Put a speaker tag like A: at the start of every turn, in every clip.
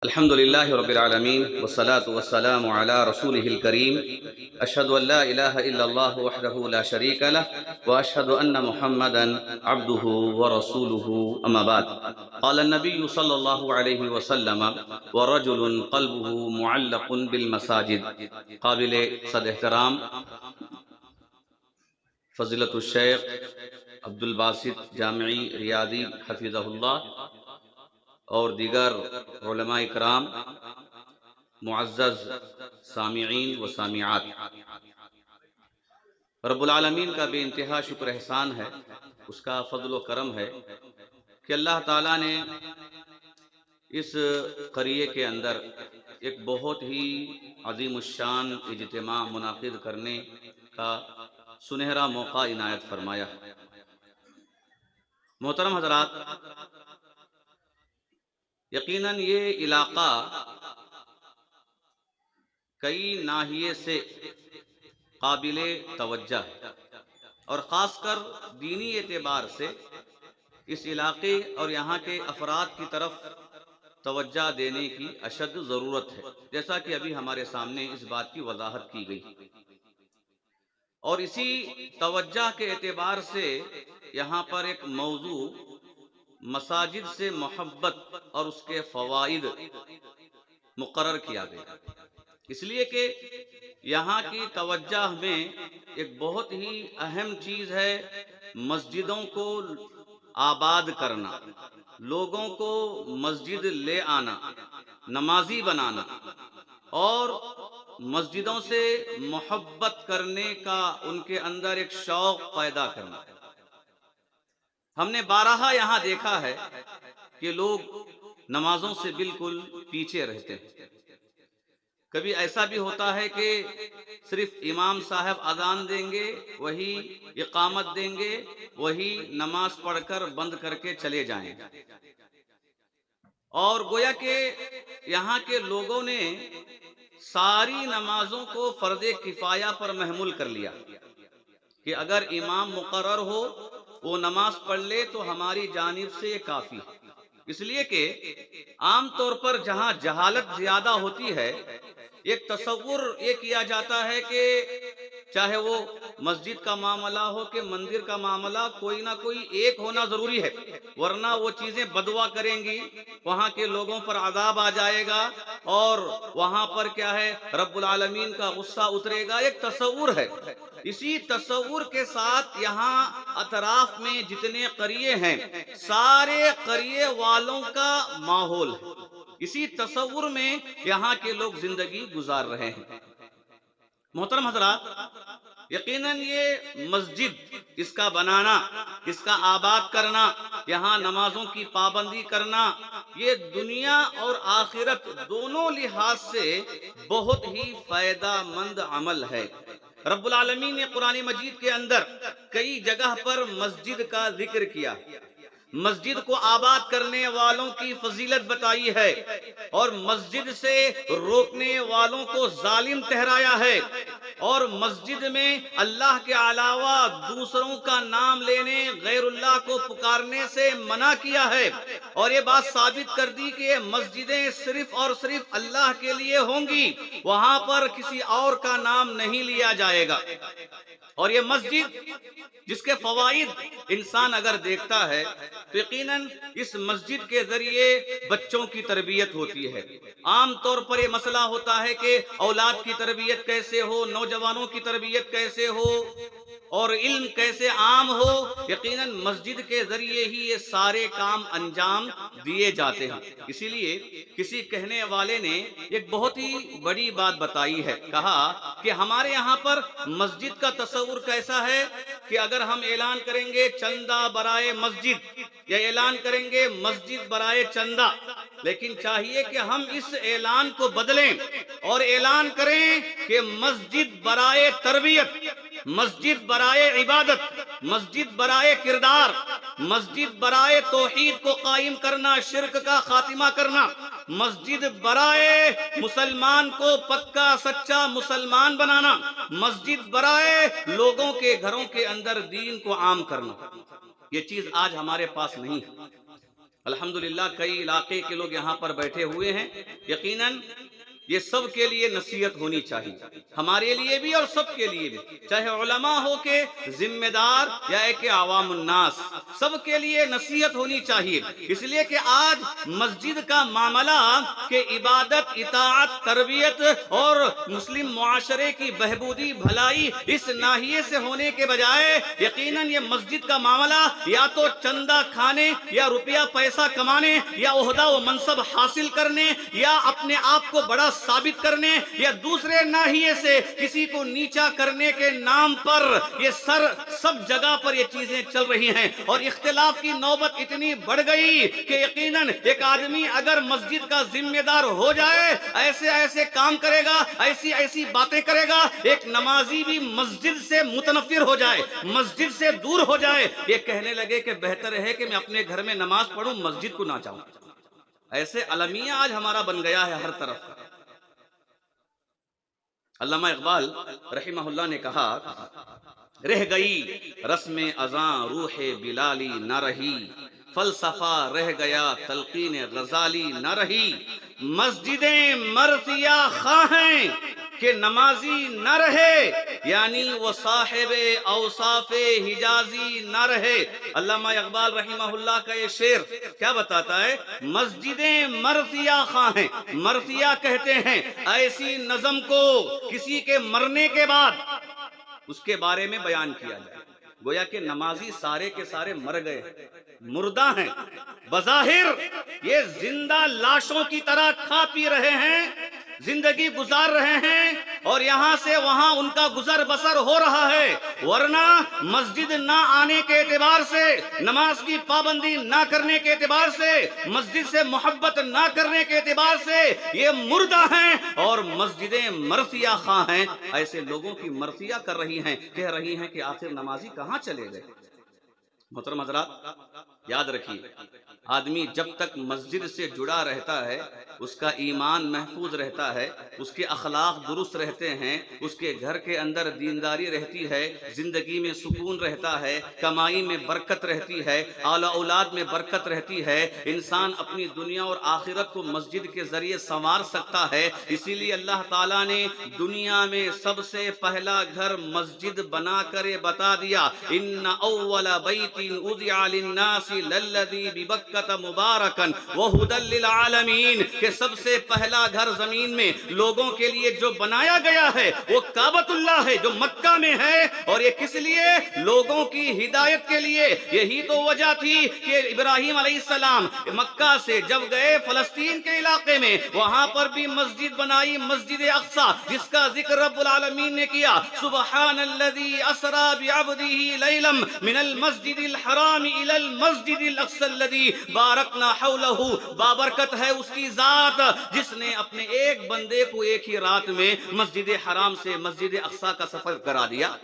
A: الحمد لله رب العالمين والصلاة والسلام على رسوله الكريم أشهد أن لا إله إلا الله وحده لا شريك له وأشهد أن محمدا عبده ورسوله أما بعد قال النبي صلى الله عليه وسلم ورجل قلبه معلق بالمساجد قابل صد احترام فضیلت الشیخ عبد الباسط جامعی ریاضی حفظہ اللہ اور دیگر علماء کرام، معزز سامعین و سامعات، رب العالمین کا بے انتہا شکر احسان ہے، اس کا فضل و کرم ہے کہ اللہ تعالیٰ نے اس قریے کے اندر ایک بہت ہی عظیم الشان اجتماع منعقد کرنے کا سنہرا موقع عنایت فرمایا ہے۔ محترم حضرات، یقیناً یہ علاقہ کئی ناحیے سے قابل توجہ ہے اور خاص کر دینی اعتبار سے اس علاقے اور یہاں کے افراد کی طرف توجہ دینے کی اشد ضرورت ہے، جیسا کہ ابھی ہمارے سامنے اس بات کی وضاحت کی گئی، اور اسی توجہ کے اعتبار سے یہاں پر ایک موضوع مساجد سے محبت اور اس کے فوائد مقرر کیا گیا، اس لیے کہ یہاں کی توجہ میں ایک بہت ہی اہم چیز ہے مسجدوں کو آباد کرنا، لوگوں کو مسجد لے آنا، نمازی بنانا اور مسجدوں سے محبت کرنے کا ان کے اندر ایک شوق پیدا کرنا۔ ہم نے بارہا یہاں دیکھا ہے کہ لوگ نمازوں سے بالکل پیچھے رہتے ہیں۔ کبھی ایسا بھی ہوتا ہے کہ صرف امام صاحب اذان دیں گے، وہی اقامت دیں گے، وہی نماز پڑھ کر بند کر کے چلے جائیں گے، اور گویا کہ یہاں کے لوگوں نے ساری نمازوں کو فرض کفایہ پر محمول کر لیا کہ اگر امام مقرر ہو وہ نماز پڑھ لے تو ہماری جانب سے یہ کافی ہے۔ اس لیے کہ عام طور پر جہاں جہالت زیادہ ہوتی ہے، ایک تصور یہ کیا جاتا ہے کہ چاہے وہ مسجد کا معاملہ ہو کہ مندر کا معاملہ، کوئی نہ کوئی ایک ہونا ضروری ہے، ورنہ وہ چیزیں بدوا کریں گی، وہاں کے لوگوں پر عذاب آ جائے گا اور وہاں پر کیا ہے رب العالمین کا غصہ اترے گا۔ ایک تصور ہے، اسی تصور کے ساتھ یہاں اطراف میں جتنے قریے ہیں سارے قریے والوں کا ماحول ہے، اسی تصور میں یہاں کے لوگ زندگی گزار رہے ہیں۔ محترم حضرات، یقیناً یہ مسجد، اس کا بنانا، اس کا آباد کرنا، یہاں نمازوں کی پابندی کرنا، یہ دنیا اور آخرت دونوں لحاظ سے بہت ہی فائدہ مند عمل ہے۔ رب العالمین نے قرآن مجید کے اندر کئی جگہ پر مسجد کا ذکر کیا، مسجد کو آباد کرنے والوں کی فضیلت بتائی ہے اور مسجد سے روکنے والوں کو ظالم ٹھہرایا ہے، اور مسجد میں اللہ کے علاوہ دوسروں کا نام لینے، غیر اللہ کو پکارنے سے منع کیا ہے، اور یہ بات ثابت کر دی کہ یہ مسجدیں صرف اور صرف اللہ کے لیے ہوں گی، وہاں پر کسی اور کا نام نہیں لیا جائے گا۔ اور یہ مسجد جس کے فوائد انسان اگر دیکھتا ہے تو یقیناً اس مسجد کے ذریعے بچوں کی تربیت ہوتی ہے۔ عام طور پر یہ مسئلہ ہوتا ہے کہ اولاد کی تربیت کیسے ہو، نوجوانوں کی تربیت کیسے ہو اور علم کیسے عام ہو، یقیناً مسجد کے ذریعے ہی یہ سارے کام انجام دیے جاتے ہیں۔ اسی لیے کسی کہنے والے نے ایک بہت ہی بڑی بات بتائی ہے، کہا کہ ہمارے یہاں پر مسجد کا تصور کیسا ہے کہ اگر ہم اعلان کریں گے چندہ برائے مسجد یا اعلان کریں گے مسجد برائے چندہ، لیکن چاہیے کہ ہم اس اعلان کو بدلیں اور اعلان کریں کہ مسجد برائے تربیت، مسجد برائے عبادت، مسجد برائے کردار، مسجد برائے توحید کو قائم کرنا، شرک کا خاتمہ کرنا، مسجد برائے مسلمان کو پکا سچا مسلمان بنانا، مسجد برائے لوگوں کے گھروں کے اندر دین کو عام کرنا۔ یہ چیز آج ہمارے پاس نہیں ہے۔ الحمدللہ کئی علاقے کے لوگ یہاں پر بیٹھے ہوئے ہیں، یقیناً یہ سب کے لیے نصیحت ہونی چاہیے، ہمارے لیے بھی اور سب کے لیے بھی، چاہے علماء ہو کے ذمہ دار یا ایک عوام الناس، سب کے لیے نصیحت ہونی چاہیے، اس لیے کہ آج مسجد کا معاملہ کہ عبادت، اطاعت، تربیت اور مسلم معاشرے کی بہبودی، بھلائی اس ناحیے سے ہونے کے بجائے یقیناً یہ مسجد کا معاملہ یا تو چندہ کھانے یا روپیہ پیسہ کمانے یا عہدہ و منصب حاصل کرنے یا اپنے آپ کو بڑا ثابت کرنے یا دوسرے ناحیے سے کسی کو نیچا کرنے کے نام پر یہ سب جگہ پر یہ چیزیں چل رہی ہیں، اور اختلاف کی نوبت اتنی بڑھ گئی کہ یقیناً ایک آدمی اگر مسجد کا ذمہ دار ہو جائے، ایسے ایسے کام کرے گا، ایسی ایسی باتیں کرے گا، ایک نمازی بھی مسجد سے متنفر ہو جائے، مسجد سے دور ہو جائے، یہ کہنے لگے کہ بہتر ہے کہ میں اپنے گھر میں نماز پڑھوں، مسجد کو نہ جاؤں۔ ایسے المیہ آج ہمارا بن گیا ہے ہر طرف۔ علامہ اقبال رحمہ اللہ نے کہا، رہ گئی رسم اذاں روح بلالی نہ رہی، فلسفہ رہ گیا تلقین غزالی نہ رہی، مسجدیں مرثیہ خواہ ہیں کہ نمازی نہ رہے، یعنی وہ صاحب اوصاف حجازی نہ رہے۔ علامہ اقبال رحمہ اللہ کا یہ شعر کیا بتاتا ہے؟ مسجدیں مرثیہ خواہ ہیں، مرثیہ کہتے ہیں ایسی نظم کو کسی کے مرنے کے بعد اس کے بارے میں بیان کیا جائے، گویا کہ نمازی سارے کے سارے مر گئے، مردہ ہیں، بظاہر یہ زندہ لاشوں کی طرح کھا پی رہے ہیں، زندگی گزار رہے ہیں، اور یہاں سے وہاں ان کا گزر بسر ہو رہا ہے، ورنہ مسجد نہ آنے کے اعتبار سے، نماز کی پابندی نہ کرنے کے اعتبار سے، مسجد سے محبت نہ کرنے کے اعتبار سے یہ مردہ ہیں اور مسجدیں مرثیہ خواہ ہیں۔ ایسے لوگوں کی مرثیہ کر رہی ہیں، کہہ رہی ہیں کہ آخر نمازی کہاں چلے گئے؟ محترم حضرات، یاد رکھیے، آدمی جب تک مسجد سے جڑا رہتا ہے، اس کا ایمان محفوظ رہتا ہے، اس کے اخلاق درست رہتے ہیں، اس کے گھر کے اندر دینداری رہتی ہے، زندگی میں سکون رہتا ہے، کمائی میں برکت رہتی ہے، اعلی اولاد میں برکت رہتی ہے، انسان اپنی دنیا اور آخرت کو مسجد کے ذریعے سنوار سکتا ہے۔ اسی لیے اللہ تعالیٰ نے دنیا میں سب سے پہلا گھر مسجد بنا کر بتا دیا، ان اول بیت وضع للناس للذی ببکۃ مبارکا وہدی للعالمین، کہ سب سے پہلا گھر زمین میں لوگوں کے لیے جو بنایا گیا ہے وہ کعبۃ اللہ ہے جو مکہ میں ہے، اور یہ کس لیے؟ لوگوں کی ہدایت کے لیے۔ یہی تو وجہ تھی کہ ابراہیم علیہ السلام مکہ سے جب گئے فلسطین کے علاقے میں، وہاں پر بھی مسجد بنائی، مسجد اقصی، جس کا ذکر رب العالمین نے کیا، سبحان الذی اسری بعبدہ لیلا من المسجد الحرام الی المسجد الاقصی الذی بارکنا حولہ، بابرکت ہے اس کی ذات جس نے اپنے ایک بندے کو ایک ہی رات میں مسجد حرام سے مسجد اقصی کا سفر کرا دیا۔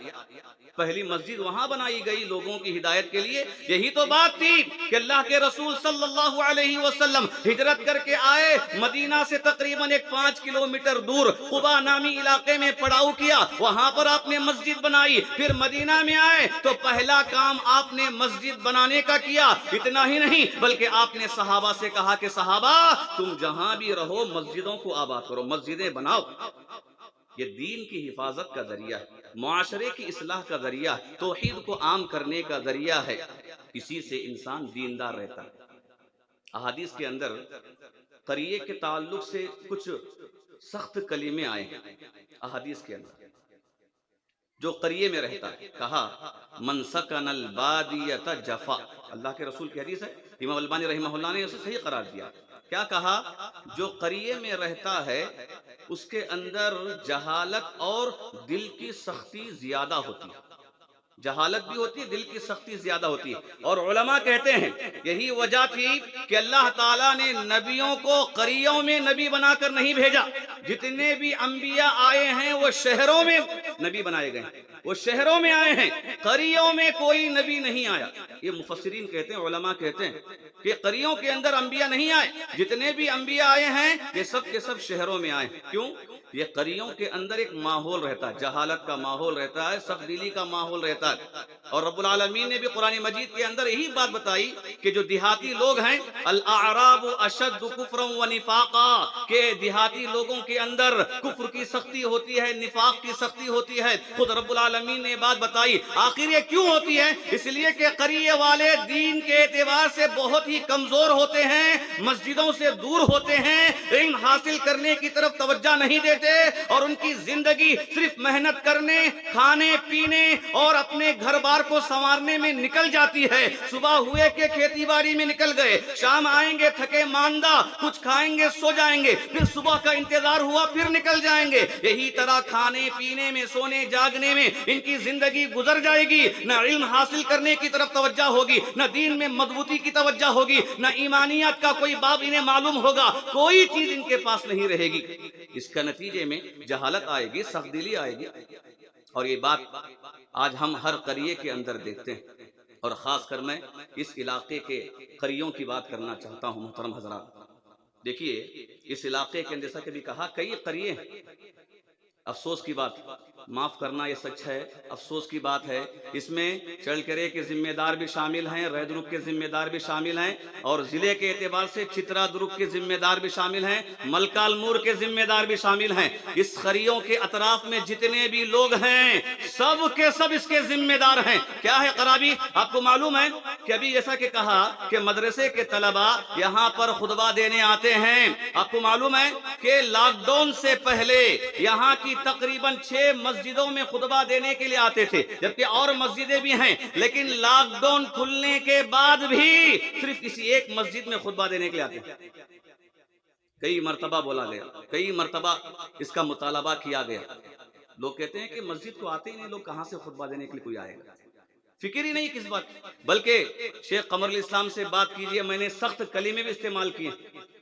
A: پہلی مسجد وہاں بنائی گئی لوگوں کی ہدایت کے لیے۔ یہی تو بات تھی کہ اللہ کے رسول صلی اللہ علیہ وسلم ہجرت کر کے آئے، مدینہ سے تقریباً 5 کلومیٹر دور قباء نامی علاقے میں پڑاؤ کیا، وہاں پر آپ نے مسجد بنائی، پھر مدینہ میں آئے تو پہلا کام آپ نے مسجد بنانے کا کیا۔ اتنا ہی نہیں بلکہ آپ نے صحابہ سے کہا کہ صحابہ تم جہاں بھی رہو مسجدوں کو آباد کرو، مسجدیں بناؤ۔ یہ دین کی حفاظت کا ذریعہ ہے، معاشرے کی اصلاح کا ذریعہ ہے، توحید کو عام کرنے کا ذریعہ ہے، اسی سے انسان دیندار رہتا ہے۔ احادیث کے اندر قریے کے تعلق سے کچھ سخت کلمے آئے ہیں احادیث کے اندر۔ جو قریے میں رہتا ہے، کہا من سکن البادیۃ جفا، اللہ کے رسول کی حدیث ہے، امام البانی رحمہ اللہ نے اسے صحیح قرار دیا۔ کیا کہا؟ جو قریے میں رہتا ہے اس کے اندر جہالت اور دل کی سختی زیادہ ہوتی ہے، جہالت بھی ہوتی ہے، دل کی سختی زیادہ ہوتی ہے، اور علماء کہتے ہیں یہی وجہ تھی کہ اللہ تعالیٰ نے نبیوں کو قریوں میں نبی بنا کر نہیں بھیجا۔ جتنے بھی انبیاء آئے ہیں وہ شہروں میں نبی بنائے گئے ہیں، وہ شہروں میں آئے ہیں، قریوں میں کوئی نبی نہیں آیا۔ یہ مفسرین کہتے ہیں، علماء کہتے ہیں کہ قریوں کے اندر انبیاء نہیں آئے، جتنے بھی انبیاء آئے ہیں یہ سب کے سب شہروں میں آئے۔ کیوں؟ یہ قریوں کے اندر ایک ماحول رہتا ہے، جہالت کا ماحول رہتا ہے، سخت دلی کا ماحول رہتا ہے، اور رب العالمین نے بھی قرآن مجید کے اندر یہی بات بتائی کہ جو دیہاتی لوگ ہیں، الاعراب اشد کفرا ونفاقا، کہ دیہاتی لوگوں کے اندر کفر کی سختی ہوتی ہے، نفاق کی سختی ہوتی ہے۔ خود رب العالمین نے بات بتائی۔ آخر یہ کیوں ہوتی ہے؟ اس لیے کہ قریے والے دین کے اعتبار سے بہت ہی کمزور ہوتے ہیں، مسجدوں سے دور ہوتے ہیں، علم حاصل کرنے کی طرف توجہ نہیں دیتے، اور ان کی زندگی صرف محنت کرنے، کھانے پینے اور اپنے گھر بار کو سنوارنے میں نکل جاتی ہے۔ صبح ہوئے کہ کھیتی باڑی میں نکل گئے، شام آئیں گے تھکے ماندہ، کچھ کھائیں گے سو جائیں گے، پھر صبح کا انتظار ہوا پھر نکل جائیں گے۔ یہی طرح کھانے پینے میں، سونے جاگنے میں ان کی زندگی گزر جائے گی۔ نہ علم حاصل کرنے کی طرف توجہ ہوگی، نہ دین میں مضبوطی کی توجہ ہوگی، نہ ایمانیات کا کوئی باب انہیں معلوم ہوگا، کوئی چیز ان کے پاس نہیں رہے گی۔ اس کا نتیجے میں جہالت آئے گی، سخت دلی آئے گی، اور یہ بات آج ہم ہر قریے کے اندر دیکھتے ہیں، اور خاص کر میں اس علاقے کے قریوں کی بات کرنا چاہتا ہوں۔ محترم حضرات، دیکھیے اس علاقے کے اندر جیسا کہ بھی کہا کئی قریے ہیں۔ افسوس کی بات، معاف کرنا یہ سچ ہے، افسوس کی بات ہے، اس میں چل کرے کے ذمہ دار بھی شامل ہیں، رہ درگ کے ذمہ دار بھی شامل ہیں، اور ضلع کے اعتبار سے چترا درگ کے ذمہ دار بھی شامل ہیں، ملکال مور کے ذمہ دار بھی شامل ہیں۔ اس قریوں کے اطراف میں جتنے بھی لوگ ہیں سب کے سب اس کے ذمہ دار ہیں۔ کیا ہے قرابی؟ آپ کو معلوم ہے کہ ابھی جیسا کہ کہا کہ مدرسے کے طلباء یہاں پر خطبہ دینے آتے ہیں۔ آپ کو معلوم ہے کہ لاک ڈاؤن سے پہلے یہاں کی تقریباً 6 مسجدوں میں خطبہ دینے کے لیے آتے تھے، جبکہ اور مسجدیں بھی ہیں، لیکن لاک ڈاؤن کھلنے کے بعد بھی صرف کسی ایک مسجد میں خطبہ دینے کے لیے آتے ہیں۔ کئی مرتبہ بولا گیا، کئی مرتبہ اس کا مطالبہ کیا گیا، لوگ کہتے ہیں کہ مسجد کو آتے ہی نہیں، لوگ کہاں سے خطبہ دینے کے لیے کوئی آئے گا؟ فکر ہی نہیں کس بات، بلکہ شیخ قمر الاسلام سے بات کیجئے، میں نے سخت کلمے بھی استعمال کیے،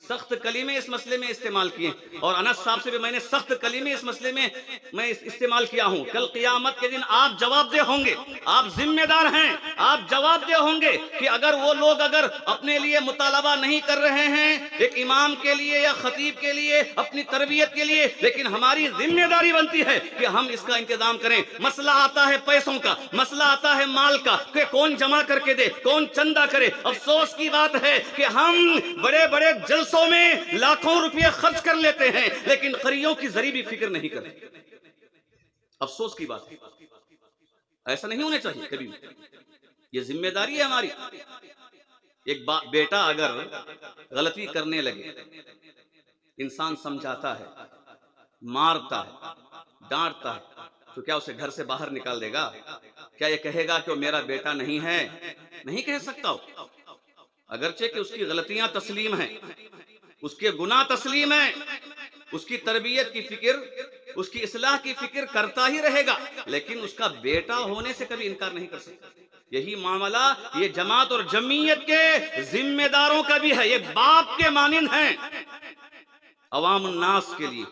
A: سخت کلمے اس مسئلے میں استعمال کیے، اور انس صاحب سے بھی میں نے سخت کلمے اس مسئلے میں استعمال کیا ہوں۔ کل قیامت کے دن آپ جواب دہ ہوں گے، آپ ذمہ دار ہیں، آپ جواب دہ ہوں گے کہ اگر وہ لوگ اگر اپنے لیے مطالبہ نہیں کر رہے ہیں ایک امام کے لیے یا خطیب کے لیے، اپنی تربیت کے لیے، لیکن ہماری ذمہ داری بنتی ہے کہ ہم اس کا انتظام کریں۔ مسئلہ آتا ہے پیسوں کا، مسئلہ آتا ہے مال کا، کہ کون جمع کر کے دے، کون چندہ کرے۔ افسوس کی بات ہے کہ ہم بڑے بڑے جلسوں میں لاکھوں روپے خرچ کر لیتے ہیں، لیکن قریوں کی ذری بھی فکر نہیں کرتے۔ افسوس کی بات، ایسا نہیں ہونا چاہیے کبھی بھی، یہ ذمہ داری ہے ہماری۔ ایک بیٹا اگر غلطی کرنے لگے، انسان سمجھاتا ہے، مارتا ہے، ڈانٹتا ہے، تو کیا اسے گھر سے باہر نکال دے گا؟ کیا یہ کہے گا کہ وہ میرا بیٹا نہیں ہے؟ نہیں کہہ سکتا ہو، اگرچہ کہ اس کی غلطیاں تسلیم ہیں، اس کے گناہ تسلیم ہیں، اس کی تربیت کی فکر، اس کی اصلاح کی فکر کرتا ہی رہے گا، لیکن اس کا بیٹا ہونے سے کبھی انکار نہیں کر سکتا۔ یہی معاملہ یہ جماعت اور جمعیت کے ذمہ داروں کا بھی ہے، یہ باپ کے مانند ہیں عوام الناس کے لیے۔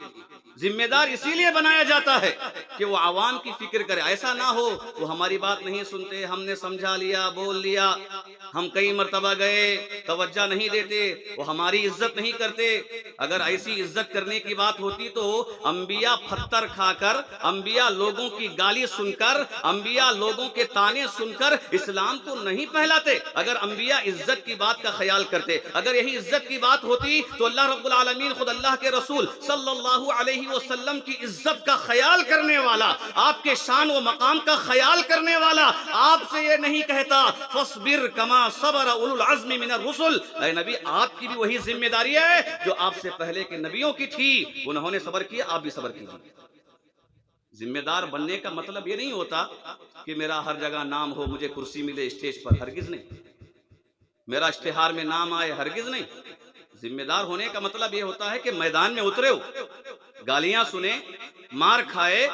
A: ذمہ دار اسی لیے بنایا جاتا ہے کہ وہ عوام کی فکر کرے، ایسا نہ ہو وہ ہماری بات نہیں سنتے، ہم نے سمجھا لیا، بول لیا، ہم کئی مرتبہ گئے، توجہ نہیں دیتے، وہ ہماری عزت نہیں کرتے۔ اگر ایسی عزت کرنے کی بات ہوتی تو انبیاء پتھر کھا کر، انبیاء لوگوں کی گالی سن کر، انبیاء لوگوں کے طعنے سن کر اسلام کو نہیں پھیلاتے۔ اگر انبیاء عزت کی بات کا خیال کرتے، اگر یہی عزت کی بات ہوتی تو اللہ رب العالمین خود اللہ کے رسول صلی اللہ علیہ وسلم کی عزت کا خیال کرنے والا، آپ کے شان و مقام کا خیال کرنے والا آپ سے یہ نہیں کہتا فاصبر کما صبر اولو العزم من الرسل، اے نبی آپ کی بھی وہی ذمہ داری ہے جو آپ سے پہلے کے نبیوں کی تھی، انہوں نے صبر کیا، آپ بھی صبر کیجیے۔ ذمہ دار بننے کا مطلب یہ نہیں ہوتا کہ میرا ہر جگہ نام ہو، مجھے کرسی ملے اسٹیج پر، ہرگز نہیں، میرا اشتہار میں نام آئے، ہرگز نہیں۔ ذمہ دار ہونے کا مطلب یہ ہوتا ہے کہ میدان میں اترے ہو، گالیاں سنے، مار کھائے،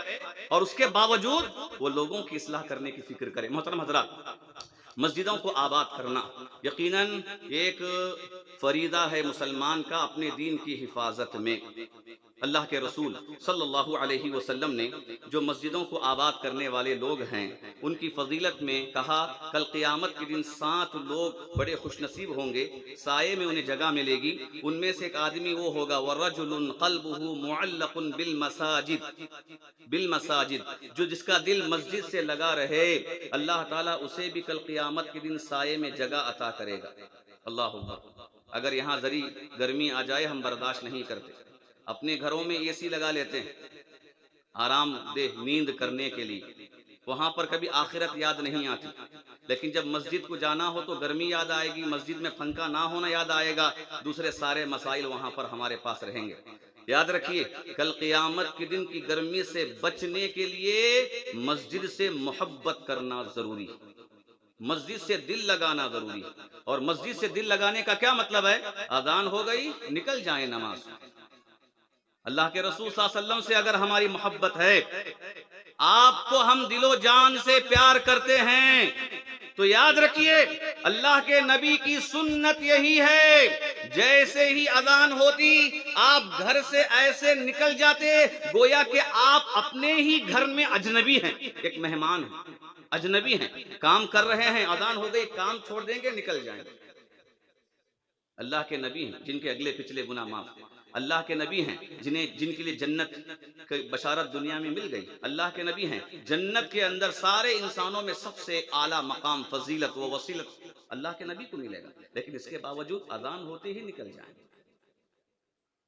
A: اور اس کے باوجود وہ لوگوں کی اصلاح کرنے کی فکر کرے۔ محترم حضرات، مسجدوں کو آباد کرنا یقیناً ایک فریضہ ہے مسلمان کا اپنے دین کی حفاظت میں۔ اللہ کے رسول صلی اللہ علیہ وسلم نے جو مسجدوں کو آباد کرنے والے لوگ ہیں ان کی فضیلت میں کہا کل قیامت کے دن 7 لوگ بڑے خوش نصیب ہوں گے، سائے میں انہیں جگہ ملے گی، ان میں سے ایک آدمی وہ ہوگا وَرَجُلٌ قَلْبُهُ مُعَلَّقٌ بالمساجد، جو جس کا دل مسجد سے لگا رہے، اللہ تعالیٰ اسے بھی کل قیامت کے دن سائے میں جگہ عطا کرے گا۔ اللہ اکبر۔ اگر یہاں ذری گرمی آ جائے ہم برداشت نہیں کرتے، اپنے گھروں میں اے سی لگا لیتے ہیں آرام دہ نیند کرنے کے لیے، وہاں پر کبھی آخرت یاد نہیں آتی، لیکن جب مسجد کو جانا ہو تو گرمی یاد آئے گی، مسجد میں پنکھا نہ ہونا یاد آئے گا، دوسرے سارے مسائل وہاں پر ہمارے پاس رہیں گے۔ یاد رکھیے کل قیامت کے دن کی گرمی سے بچنے کے لیے مسجد سے محبت کرنا ضروری، مسجد سے دل لگانا ضروری، اور مسجد سے دل لگانے کا کیا مطلب ہے؟ اذان ہو گئی نکل جائیں نماز۔ اللہ کے رسول صلی اللہ علیہ وسلم سے اگر ہماری محبت ہے، آپ کو ہم دل و جان سے پیار کرتے ہیں، تو یاد رکھیے اللہ کے نبی کی سنت یہی ہے، جیسے ہی اذان ہوتی آپ گھر سے ایسے نکل جاتے گویا کہ آپ اپنے ہی گھر میں اجنبی ہیں، ایک مہمان ہیں، اجنبی ہیں، کام کر رہے ہیں، اذان ہو گئی کام چھوڑ دیں گے نکل جائیں گے۔ اللہ کے نبی ہیں جن کے اگلے پچھلے گناہ معاف، اللہ کے نبی ہیں جن کے لیے جنت کی بشارت دنیا میں مل گئی، اللہ کے نبی ہیں جنت کے اندر سارے انسانوں میں سب سے اعلیٰ مقام فضیلت و وسیلت اللہ کے نبی کو ملے گا، لیکن اس کے باوجود اذان ہوتے ہی نکل جائیں۔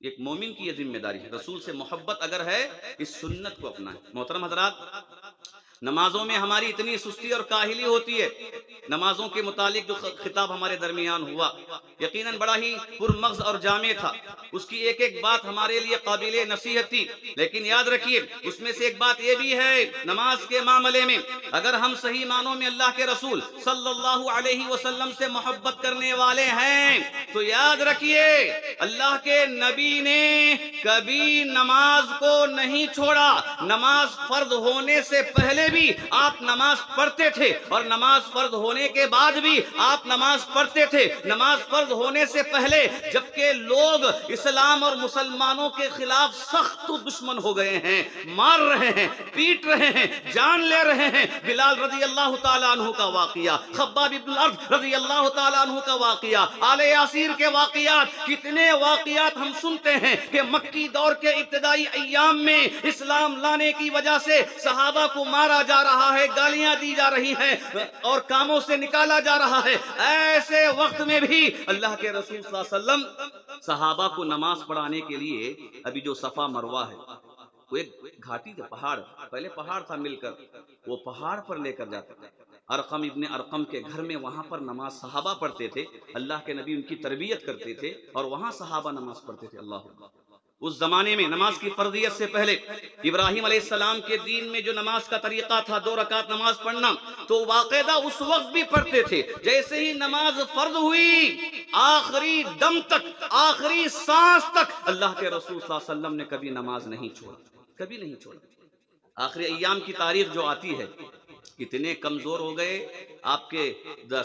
A: ایک مومن کی یہ ذمہ داری ہے، رسول سے محبت اگر ہے اس سنت کو اپنائیں۔ محترم حضرات، نمازوں میں ہماری اتنی سستی اور کاہلی ہوتی ہے، نمازوں کے متعلق جو خطاب ہمارے درمیان ہوا یقیناً بڑا ہی پرمغز اور جامع تھا، اس کی ایک ایک بات ہمارے لیے قابل نصیحت تھی، لیکن یاد رکھیے اس میں سے ایک بات یہ بھی ہے، نماز کے معاملے میں اگر ہم صحیح معنوں میں اللہ کے رسول صلی اللہ علیہ وسلم سے محبت کرنے والے ہیں تو یاد رکھیے اللہ کے نبی نے کبھی نماز کو نہیں چھوڑا، نماز فرض ہونے سے پہلے بھی آپ نماز پڑھتے تھے اور نماز فرض ہونے کے بعد بھی آپ نماز پڑھتے تھے۔ نماز فرض ہونے سے پہلے جبکہ لوگ اسلام اور مسلمانوں کے خلاف سخت دشمن ہو گئے ہیں، مار رہے ہیں، پیٹ رہے ہیں، جان لے رہے ہیں، بلال رضی اللہ تعالیٰ عنہ کا واقعہ، خباب بن الارض رضی اللہ تعالیٰ عنہ کا واقعہ، آل یاسیر کے واقعات، کتنے واقعات ہم سنتے ہیں کہ مکی دور کے ابتدائی ایام میں اسلام لانے کی وجہ سے صحابہ کو مارا جا رہا ہے، گالیاں دی جا رہی ہیں اور کاموں سے نکالا جا رہا ہے۔ ایسے وقت میں بھی اللہ کے رسول صلی اللہ علیہ وسلم صحابہ کو نماز پڑھانے کے لیے، ابھی جو صفا مروہ ہے وہ ایک گھاٹی کا پہاڑ، پہلے پہاڑ تھا مل کر، وہ پہاڑ پر لے کر جاتے تھے، ارقم ابن ارقم کے گھر میں، وہاں پر نماز صحابہ پڑھتے تھے، اللہ کے نبی ان کی تربیت کرتے تھے اور وہاں صحابہ نماز پڑھتے تھے۔ اللہ اکبر۔ اس زمانے میں نماز کی فرضیت سے پہلے ابراہیم علیہ السلام کے دین میں جو نماز کا طریقہ تھا 2 رکعت نماز پڑھنا، تو باقاعدہ اس وقت بھی پڑھتے تھے، جیسے ہی نماز فرض ہوئی آخری دم تک، آخری سانس تک اللہ کے رسول صلی اللہ علیہ وسلم نے کبھی نماز نہیں چھوڑا، کبھی نہیں چھوڑا۔ آخری ایام کی تاریخ جو آتی ہے، اتنے کمزور ہو گئے، آپ کے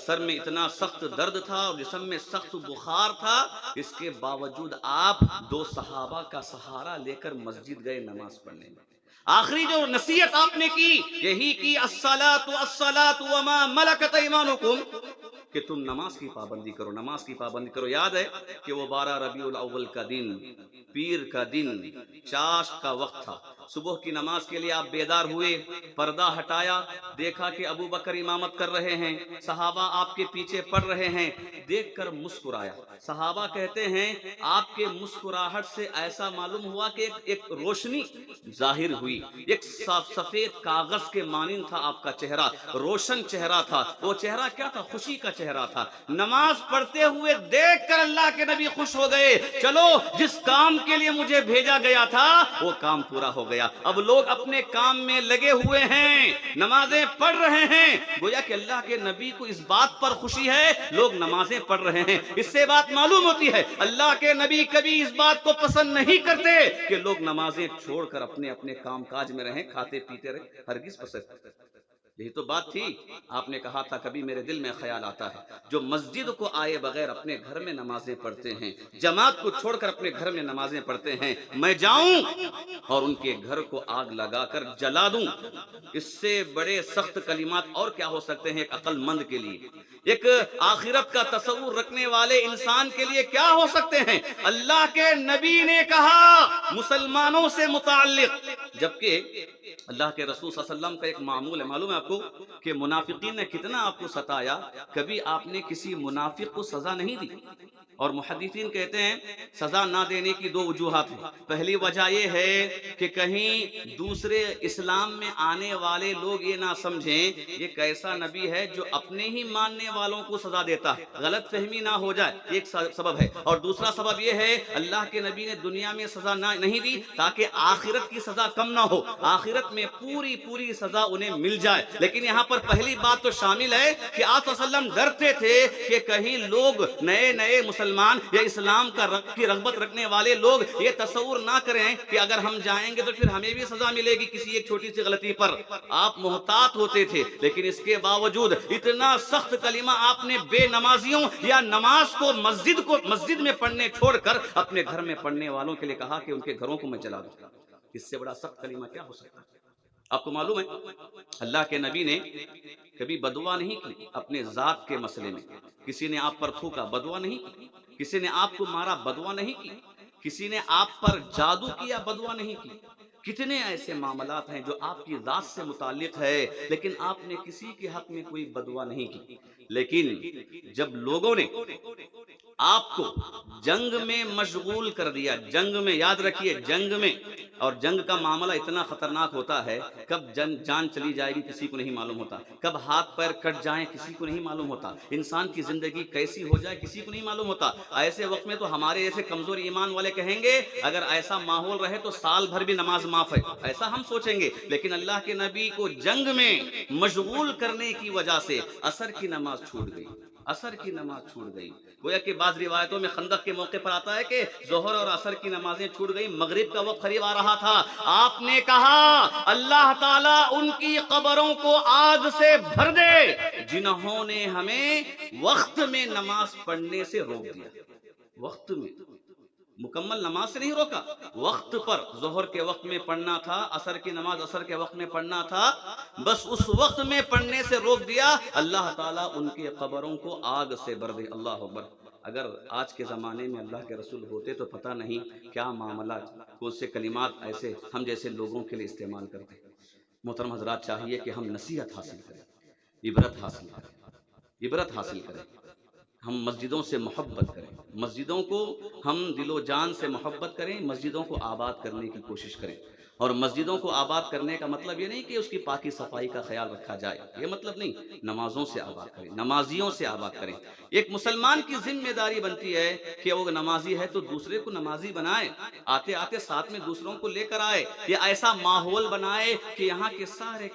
A: سر میں اتنا سخت درد تھا اور جسم میں سخت بخار تھا، اس کے باوجود آپ 2 صحابہ کا سہارا لے کر مسجد گئے نماز پڑھنے میں۔ آخری جو نصیحت آپ نے کی یہی کی الصلاۃ وما ملکت ایمانکم، کہ تم نماز کی پابندی کرو، نماز کی پابندی کرو۔ یاد ہے کہ وہ 12 ربیع الاول کا دن، پیر کا دن، چاشت کا وقت تھا، صبح کی نماز کے لیے آپ بیدار ہوئے، پردہ ہٹایا، دیکھا کہ ابو بکر امامت کر رہے ہیں، صحابہ آپ کے پیچھے پڑھ رہے ہیں، دیکھ کر مسکرایا۔ صحابہ کہتے ہیں آپ کے مسکراہٹ سے ایسا معلوم ہوا کہ ایک روشنی ظاہر ہوئی، ایک سفید کاغذ کے مانند تھا آپ کا چہرہ، روشن چہرہ تھا۔ وہ چہرہ کیا تھا؟ خوشی کا چہرہ تھا۔ نماز پڑھتے ہوئے دیکھ کر اللہ کے نبی خوش ہو گئے، چلو جس کام کے لیے مجھے بھیجا گیا تھا وہ کام پورا ہو گیا۔ اب لوگ اپنے کام میں لگے ہوئے ہیں، نمازیں پڑھ رہے ہیں، گویا کہ اللہ کے نبی کو اس بات پر خوشی ہے لوگ نمازیں پڑھ رہے ہیں۔ اس سے بات معلوم ہوتی ہے اللہ کے نبی کبھی اس بات کو پسند نہیں کرتے کہ لوگ نمازیں چھوڑ کر اپنے اپنے کام کاج میں رہیں، کھاتے پیتے رہیں، ہرگز پسند۔ یہی تو بات تھی. آپ نے کہا تھا کبھی میرے دل میں خیال آتا ہے جو مسجد کو آئے بغیر اپنے گھر میں نمازیں پڑھتے ہیں، جماعت کو چھوڑ کر اپنے گھر میں نمازیں پڑھتے ہیں، میں جاؤں اور ان کے گھر کو آگ لگا کر جلا دوں. اس سے بڑے سخت کلمات اور کیا ہو سکتے ہیں ایک عقل مند کے لیے، ایک آخرت کا تصور رکھنے والے انسان کے لیے کیا ہو سکتے ہیں؟ اللہ کے نبی نے کہا مسلمانوں سے متعلق، جبکہ اللہ کے رسول صلی اللہ علیہ وسلم کا ایک معمول ہے، معلوم ہے آپ کو کہ منافقین نے کتنا آپ کو ستایا، کبھی آپ نے کسی منافق کو سزا نہیں دی. اور محدثین کہتے ہیں سزا نہ دینے کی دو وجوہات ہیں. پہلی وجہ یہ ہے کہ کہیں دوسرے اسلام میں آنے والے لوگ یہ نہ سمجھیں یہ کیسا نبی ہے جو اپنے ہی ماننے والوں کو سزا دیتا ہے، غلط فہمی نہ ہو جائے، ایک سبب ہے. اور دوسرا سبب یہ ہے اللہ کے نبی نے دنیا میں سزا نہیں دی تاکہ آخرت کی سزا کم نہ ہو، آخرت میں پوری سزا انہیں مل جائے. لیکن یہاں پر پہلی بات تو شامل ہے کہ آپ صلی اللہ علیہ وسلم ڈرتے تھے کہ کہیں لوگ نئے مسلمان یا اسلام کی رغبت رکھنے والے لوگ یہ تصور نہ کریں کہ اگر ہم جائیں گے تو پھر ہمیں بھی سزا ملے گی کسی ایک چھوٹی سی غلطی پر. آپ محتاط ہوتے تھے، لیکن اس کے باوجود اتنا سخت کلمہ آپ نے بے نمازیوں یا نماز کو مسجد میں پڑھنے چھوڑ کر اپنے گھر میں پڑھنے والوں کے لیے کہا کہ ان کے گھروں کو میں جلا دوں. اس سے بڑا سخت کلمہ کیا ہو سکتا ہے؟ آپ کو معلوم ہے اللہ کے نبی نے کبھی بدعا نہیں کی اپنے ذات کے مسئلے میں. کسی نے آپ پر تھوکا، بدعا نہیں کی. کسی نے آپ کو مارا، بدعا نہیں کی. کسی نے آپ پر جادو کیا، بدعا نہیں کی. کتنے ایسے معاملات ہیں جو آپ کی ذات سے متعلق ہے لیکن آپ نے کسی کے حق میں کوئی بدعا نہیں کی. لیکن جب لوگوں نے آپ کو جنگ میں مشغول کر دیا، جنگ میں، یاد رکھیے جنگ میں، اور جنگ کا معاملہ اتنا خطرناک ہوتا ہے کب جان چلی جائے گی کسی کو نہیں معلوم ہوتا، کب ہاتھ پیر کٹ جائیں کسی کو نہیں معلوم ہوتا، انسان کی زندگی کیسی ہو جائے کسی کو نہیں معلوم ہوتا. ایسے وقت میں تو ہمارے جیسے کمزور ایمان والے کہیں گے اگر ایسا ماحول رہے تو سال بھر بھی نماز معاف ہے، ایسا ہم سوچیں گے. لیکن اللہ کے نبی کو جنگ میں مشغول کرنے کی وجہ سے عصر کی نماز چھوٹ گئی، عصر کی نماز چھوٹ گئی. گویا کہ بعض روایتوں میں خندق کے موقع پر آتا ہے کہ ظہر اور عصر کی نمازیں چھوٹ گئی، مغرب کا وقت قریب آ رہا تھا. آپ نے کہا اللہ تعالیٰ ان کی قبروں کو آگ سے بھر دے جنہوں نے ہمیں وقت میں نماز پڑھنے سے روک دیا. وقت میں مکمل نماز سے نہیں روکا، وقت پر ظہر کے وقت میں پڑھنا تھا، عصر کی نماز عصر کے وقت میں پڑھنا تھا، بس اس وقت میں پڑھنے سے روک دیا. اللہ تعالیٰ ان کے قبروں کو آگ سے بھر دے. اللہ اکبر. اگر آج کے زمانے میں اللہ کے رسول ہوتے تو پتہ نہیں کیا معاملات، کون سے کلمات ایسے ہم جیسے لوگوں کے لیے استعمال کرتے. محترم حضرات، چاہیے کہ ہم نصیحت حاصل کریں، عبرت حاصل کریں، عبرت حاصل کریں. ہم مسجدوں سے محبت کریں، مسجدوں کو ہم دل و جان سے محبت کریں، مسجدوں کو آباد کرنے کی کوشش کریں. اور مسجدوں کو آباد کرنے کا مطلب یہ نہیں کہ اس کی پاکی صفائی کا خیال رکھا جائے، یہ مطلب نہیں. نمازوں سے آباد کریں، نمازیوں سے آباد کریں. ایک مسلمان کی ذمہ داری بنتی ہے کہ وہ نمازی ہے تو دوسرے کو نمازی بنائے، آتے آتے ساتھ میں دوسروں کو لے کر آئے، یہ ایسا ماحول بنائے کہ یہاں کے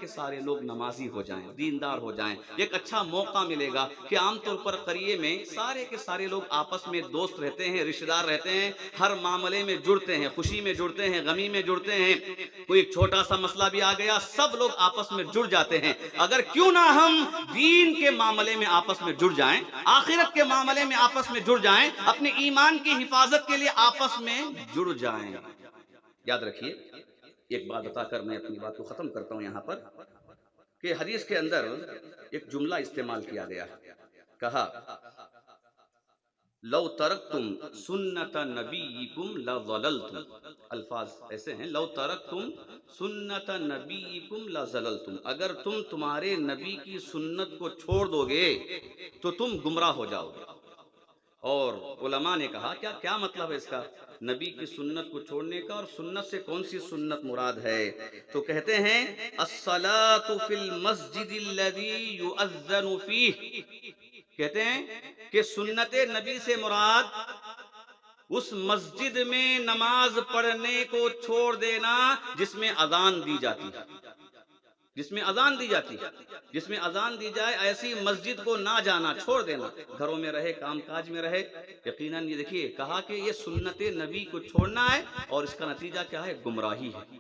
A: سارے لوگ نمازی ہو جائیں، دیندار ہو جائیں. ایک اچھا موقع ملے گا کہ عام طور پر قریے میں سارے کے سارے لوگ آپس میں دوست رہتے ہیں، رشتہ دار رہتے ہیں، ہر معاملے میں جڑتے ہیں، خوشی میں جڑتے ہیں، غمی میں جڑتے ہیں. کوئی چھوٹا سا مسئلہ بھی آ گیا سب لوگ آپس میں جڑ جاتے ہیں. اگر کیوں نہ ہم دین کے معاملے میں آپس میں جڑ جائیں، آخرت کے معاملے میں آپس میں جڑ جائیں، اپنے ایمان کی حفاظت کے لیے آپس میں جڑ جائیں. یاد رکھیے ایک بات بتا کر میں اپنی بات کو ختم کرتا ہوں یہاں پر کہ حدیث کے اندر ایک جملہ استعمال کیا گیا ہے، کہا لو ترکتم سنت نبیکم لضللتم. الفاظ ایسے ہیں لو ترکتم سنت نبیکم لضللتم، اگر تم تمہارے نبی کی سنت کو چھوڑ دو گے تو تم گمراہ ہو جاؤ گے. اور علماء نے کہا کیا مطلب ہے اس کا، نبی کی سنت کو چھوڑنے کا، اور سنت سے کون سی سنت مراد ہے؟ تو کہتے ہیں الصلاۃ فی المسجد الذی یؤذن فیہ. کہتے ہیں کہ سنت نبی سے مراد اس مسجد میں نماز پڑھنے کو چھوڑ دینا جس میں اذان دی جاتی ہے، جس میں اذان دی جاتی ہے، جس میں اذان دی جائے ایسی مسجد کو نہ جانا، چھوڑ دینا. گھروں میں رہے، کام کاج میں رہے. یقیناً یہ دیکھیے کہا کہ یہ سنت نبی کو چھوڑنا ہے اور اس کا نتیجہ کیا ہے؟ گمراہی ہے.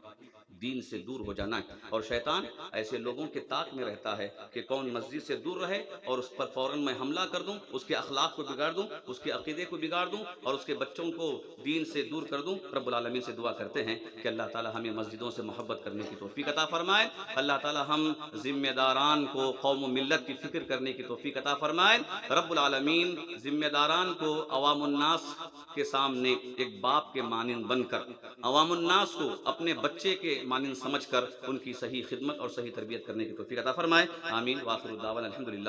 A: دین سے دور ہو جانا ہے۔ اور شیطان ایسے لوگوں کے طاق میں رہتا ہے کہ کون مسجد سے دور رہے اور اس پر فوراً میں حملہ کر دوں، اس کے اخلاق کو بگاڑ دوں، اس کے عقیدے کو بگاڑ دوں اور اس کے بچوں کو دین سے دور کر دوں۔ رب العالمین سے دعا کرتے ہیں کہ اللہ تعالی ہمیں مسجدوں سے محبت کرنے کی توفیق عطا فرمائے، اللہ تعالی ہم ذمہ داران کو قوم و ملت کی فکر کرنے کی توفیق عطا فرمائے۔ رب العالمین ذمہ داران کو عوام الناس کے سامنے ایک باپ کے مانند بن کر، عوام الناس کو اپنے بچے کے مانند سمجھ کر ان کی صحیح خدمت اور صحیح تربیت کرنے کی توفیق عطا فرمائے، آمین۔ وآخر دعوانا الحمدللہ۔